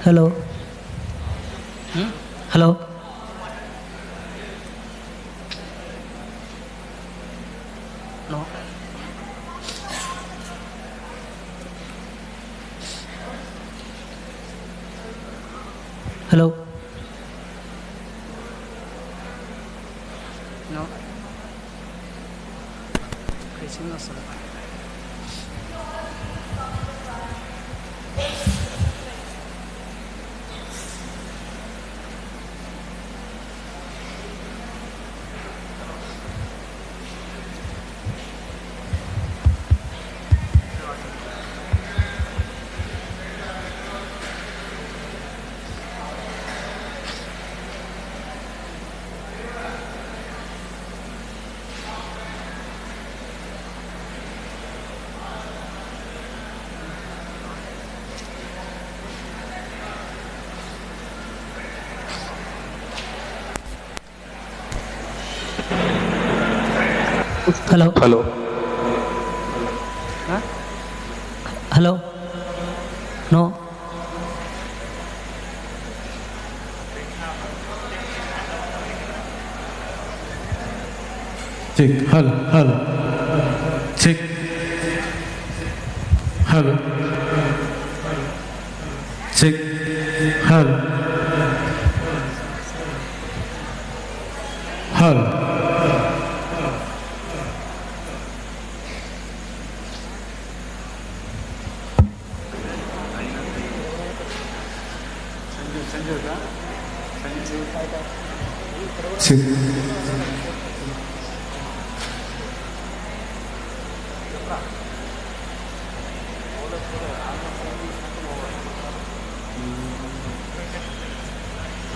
Hello hello hello hello hello hello no check hello hello check hello check hello hello check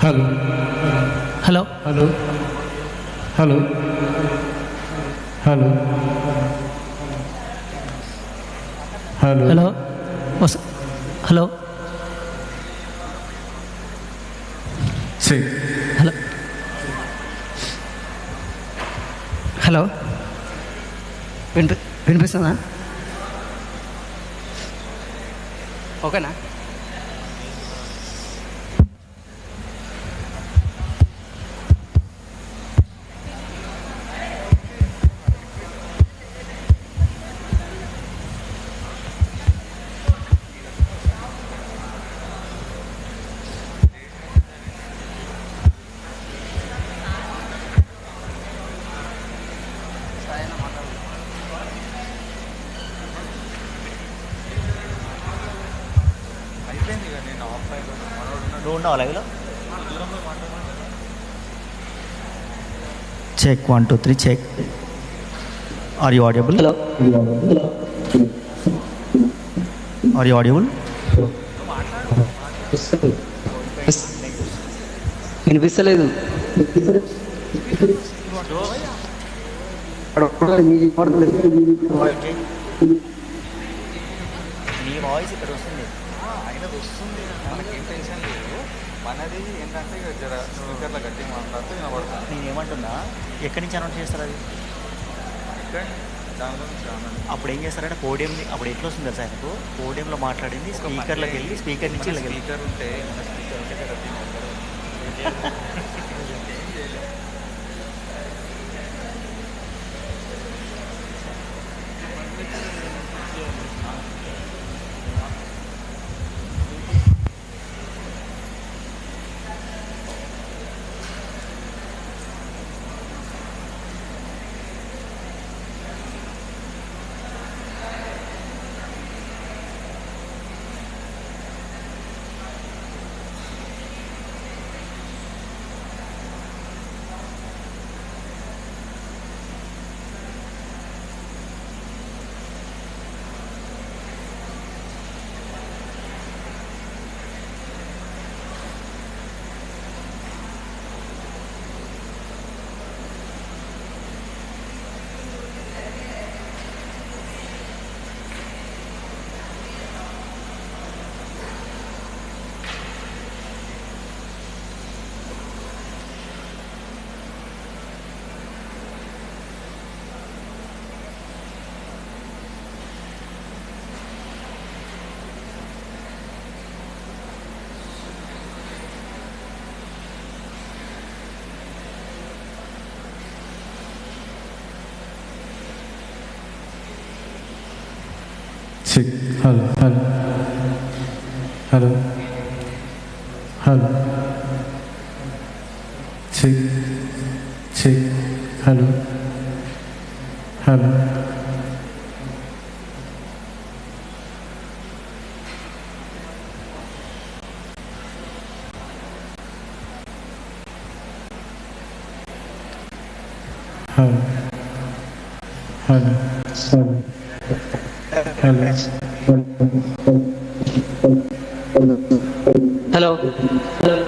hello hello hello hello hello hello hello hello check hello hello వినిపిస్తుందా? ఓకేనా? Check 1 2 3 check. Are you audible? Hello Are you audible? వినిపిస్తలేదు. నీ voice ఇక్కడ వస్తుంది. అయినది వస్తుంది, మనకేం tension లేదు. మనది ఏంటంటే జర స్పీకర్లో గట్టిగా మాట్లాడితే వినబడుతుంది. నేను ఏమంటున్నా, ఎక్కడి నుంచి అనౌన్స్ చేస్తారు అది? అప్పుడు ఏం చేస్తారంటే పోడియం, అప్పుడు ఎట్లా వస్తుంది తెలుసా ఆయనకు? పోడియంలో మాట్లాడింది స్పీకర్లోకి వెళ్ళి స్పీకర్ నుంచి స్పీకర్ ఉంటే check, hello, hello, hello, hello, check, check, hello, hello, hello, hello, hello, hello, hello.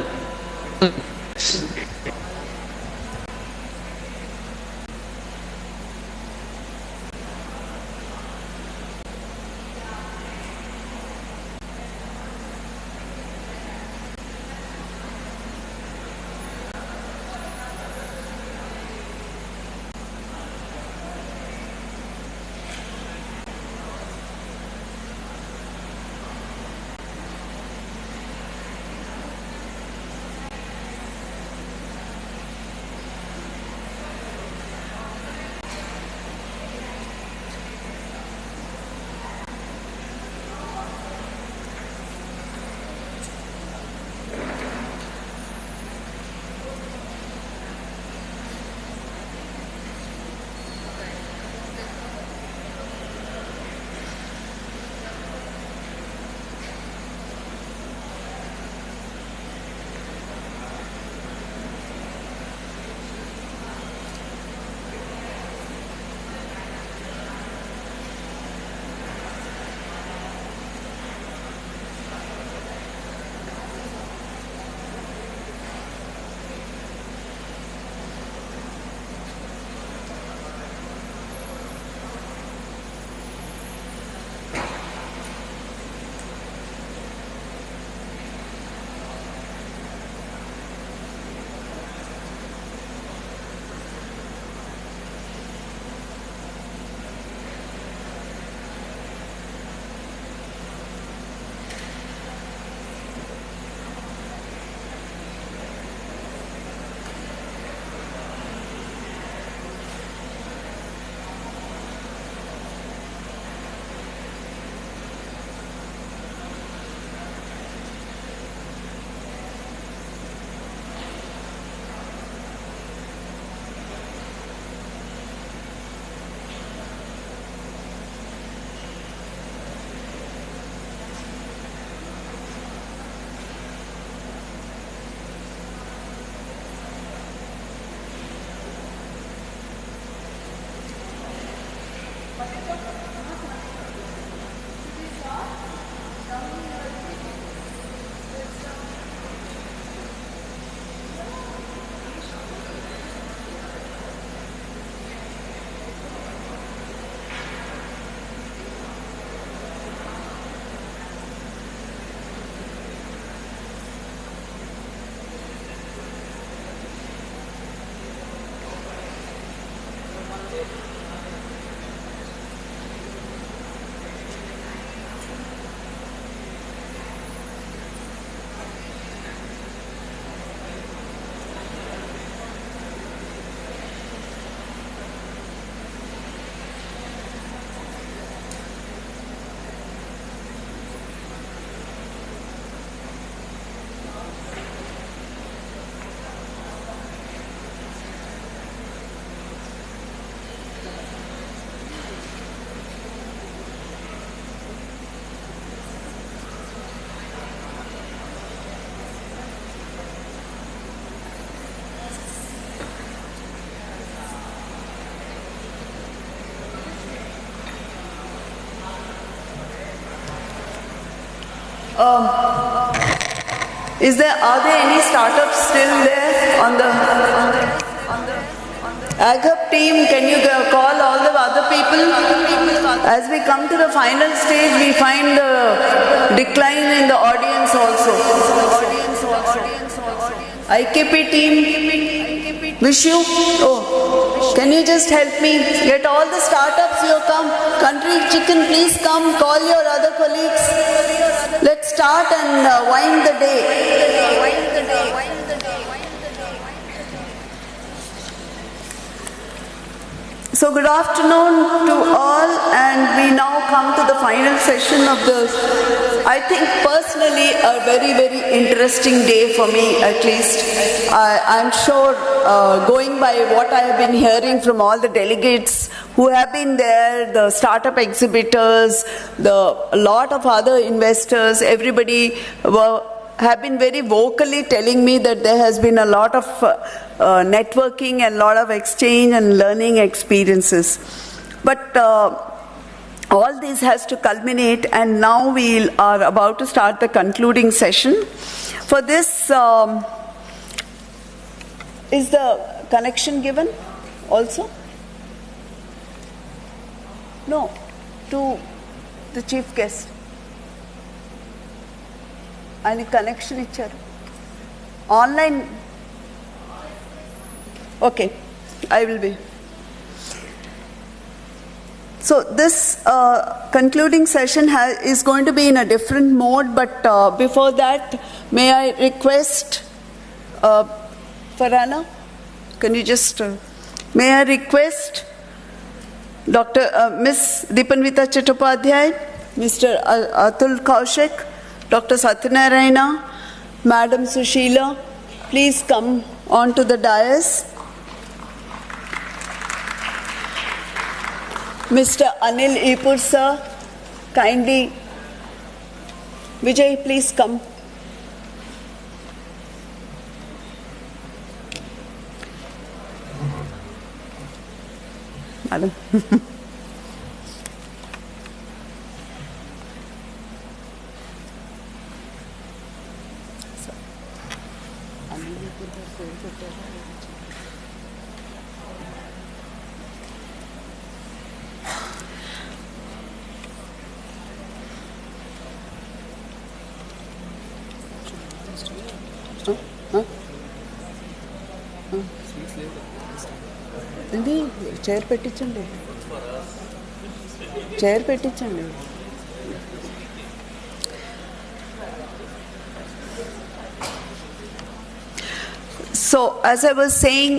Are there any startups still there on the AgHub team? Can you call all the other people? As we come to the final stage, we find the decline in the audience also. IKP team, wish you. Oh, can you just help me get all the startups? You come, country chicken, please come. Call your other colleagues. Let's start and wind the day. So good afternoon to all, and we now come to the final session of the, I think personally, a very, very interesting day for me at least. I'm sure going by what I have been hearing from all the delegates who have been there, the startup exhibitors, a lot of other investors, everybody have been very vocally telling me that there has been a lot of networking and a lot of exchange and learning experiences. But all this has to culminate, and now we are about to start the concluding session. For this, is the connection given also? No, to the chief guest. Any connection icharu? Online? Okay, I will be. So this concluding session is going to be in a different mode, but before that, may I request, Farhana, can you just, may I request Ms. Dipanvita Chattopadhyay, Mr. Atul Kaushik, Dr. Satyanarayana, Madam Sushila, please come onto the dais. Mr. Anil Ipur sir, kindly. Vijay, please come. Madam. ఇది chair పెట్టించండి chair పెట్టించండి So as I was saying,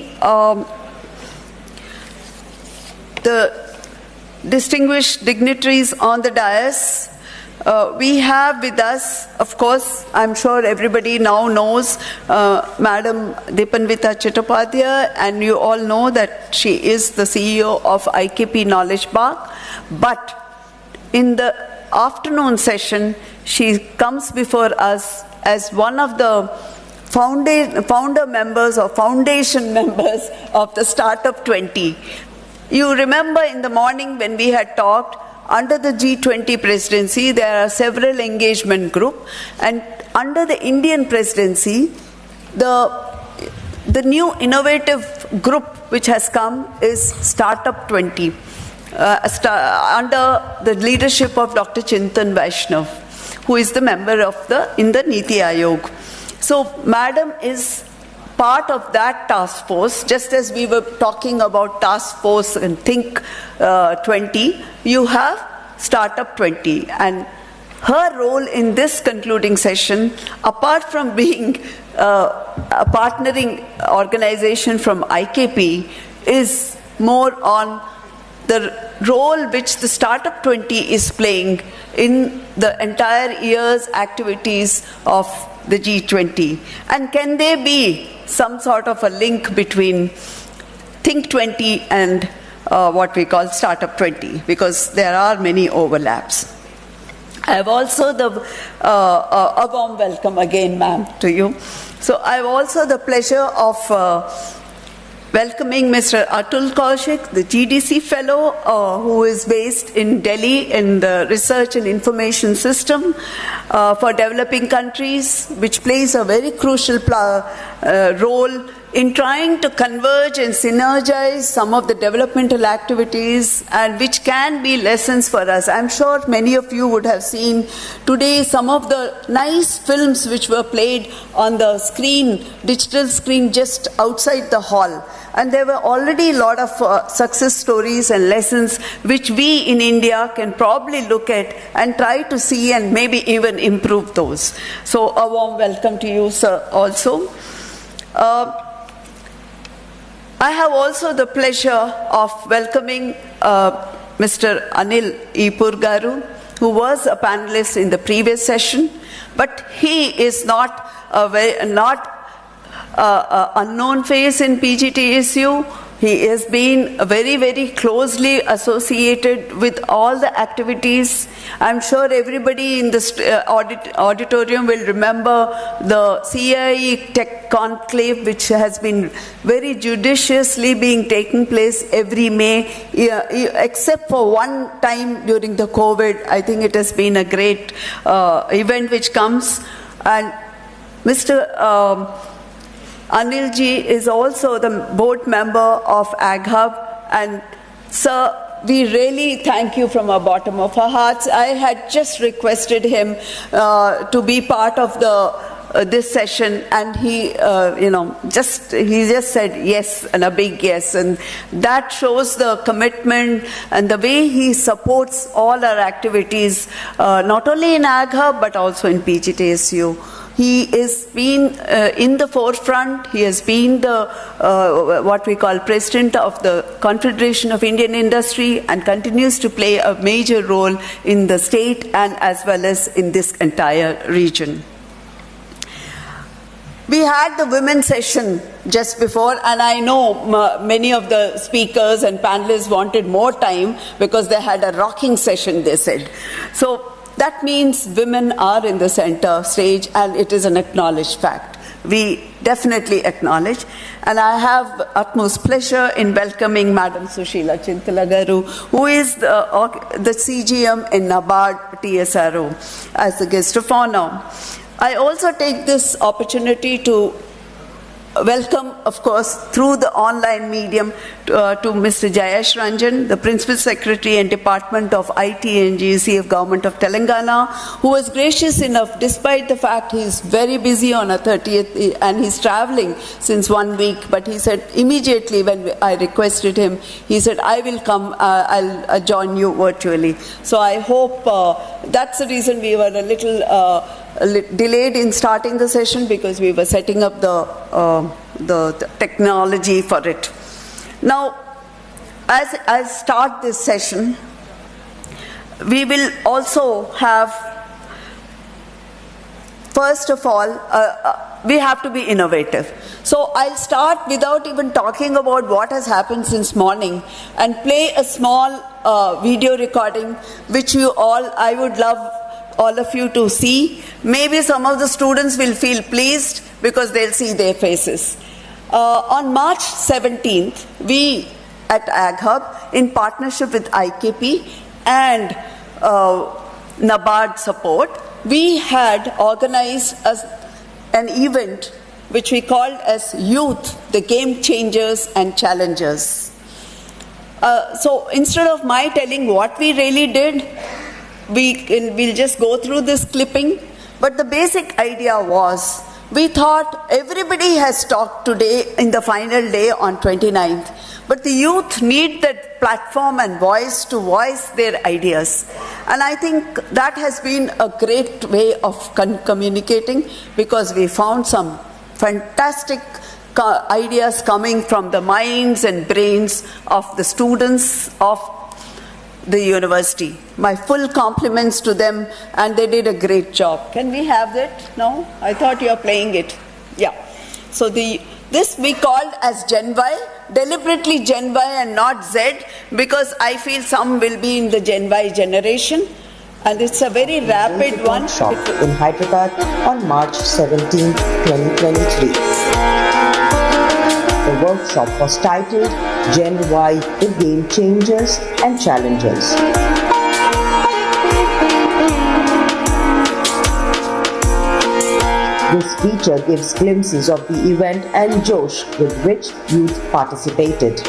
the distinguished dignitaries on the dais, we have with us, of course, I'm sure everybody now knows Madam Dipanvita Chattopadhyay, and you all know that she is the CEO of IKP Knowledge Park. But in the afternoon session, she comes before us as one of the founder members or foundation members of the Startup 20. You remember in the morning when we had talked, under the G20 presidency, there are several engagement groups, and under the Indian presidency, the new innovative group which has come is Startup 20, under the leadership of Dr. Chintan Vaishnav, who is the member of in the Niti Aayog. So, Madam is part of that task force, just as we were talking about task force and Think 20, you have Startup 20. And her role in this concluding session, apart from being a partnering organization from IKP, is more on the role which the Startup 20 is playing in the entire year's activities of the G20. And can there be some sort of a link between Think 20 and what we call Startup 20, because there are many overlaps. I have also a warm welcome again, ma'am, to you. So I have also the pleasure of welcoming Mr. Atul Kaushik, the GDC fellow, who is based in Delhi in the Research and Information System for Developing Countries, which plays a very crucial role in trying to converge and synergize some of the developmental activities, and which can be lessons for us. I'm sure many of you would have seen today some of the nice films which were played on the screen, digital screen just outside the hall. And there were already a lot of success stories and lessons which we in India can probably look at and try to see and maybe even improve those. So a warm welcome to you, sir, also. I have also the pleasure of welcoming Mr. Anil Ipurgaru, who was a panelist in the previous session, but he is not unknown face in PJTSAU. He has been very, very closely associated with all the activities. I'm sure everybody in this auditorium will remember the CIE Tech Conclave, which has been very judiciously being taking place every May, except for one time during the COVID. I think it has been a great event which comes. And Mr. Anilji is also the board member of AgHub, and sir, we really thank you from our bottom of our hearts. I had just requested him to be part of this session, and he, he just said yes, and a big yes, and that shows the commitment and the way he supports all our activities, not only in AgHub but also in PJTSAU. He has been in the forefront. He has been the what we call president of the Confederation of Indian Industry, and continues to play a major role in the state and as well as in this entire region. We had the women's session just before, and I know many of the speakers and panelists wanted more time because they had a rocking session, they said. So that means women are in the center stage, and it is an acknowledged fact. We definitely acknowledge. And I have utmost pleasure in welcoming Madam Sushila Chintalagaru, who is the CGM in Nabard TSRO, as the guest of honor. I also take this opportunity to welcome, of course, through the online medium to Mr. Jayashankar, the Principal Secretary and Department of IT and GC of Government of Telangana, who was gracious enough, despite the fact he is very busy on a 30th and he's traveling since 1 week, but he said immediately when I requested him, he said, I will come, I'll join you virtually. So I hope that's the reason we were a little delayed in starting the session, because we were setting up the technology for it. Now, as I start this session, we will also have, first of all, we have to be innovative. So I'll start without even talking about what has happened since morning, and play a small video recording, which I would love all of you to see. Maybe some of the students will feel pleased because they'll see their faces. On March 17th, we at AgHub, in partnership with IKP and NABARD support, we had organized an event which we called as Youth, the Game Changers and Challengers. So instead of my telling what we really did, we'll just go through this clipping. But the basic idea was, we thought everybody has talked today in the final day on 29th, but the youth need that platform and voice to voice their ideas. And I think that has been a great way of communicating, because we found some fantastic ideas coming from the minds and brains of the students of the university. My full compliments to them, and they did a great job. Can we have that now? I thought you were playing it. Yeah. So this we called as Gen Y, deliberately Gen Y and not Z, because I feel some will be in the Gen Y generation, and it's a very rapid one. Shop in Hyderabad on March 17, 2023. The workshop was titled Gen Y, the Game Changers and Challengers. This feature gives glimpses of the event and josh with which youth participated.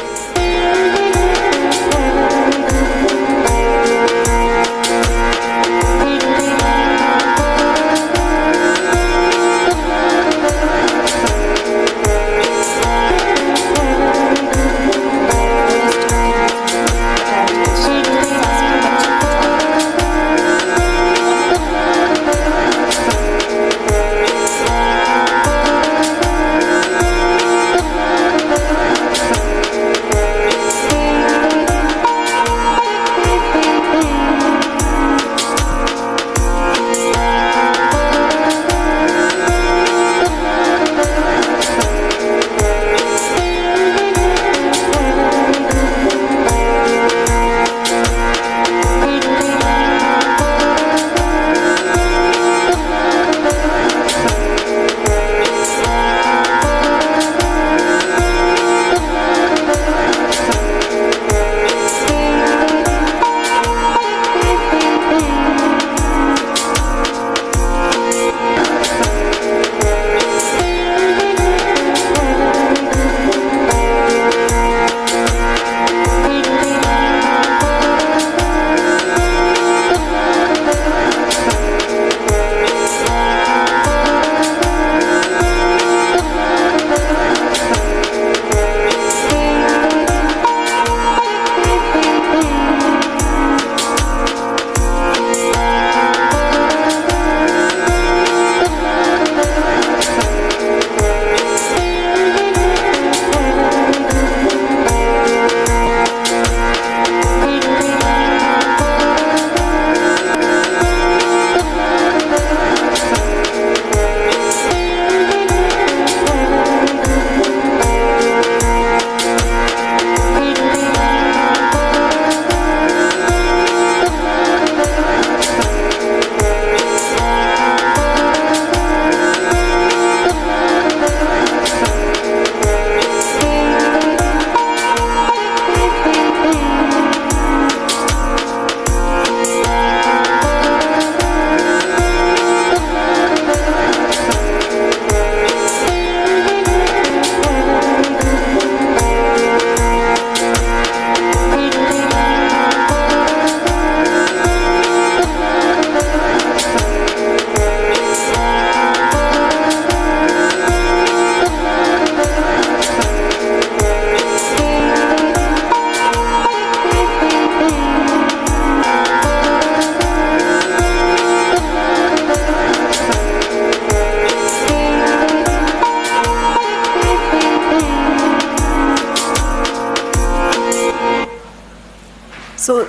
So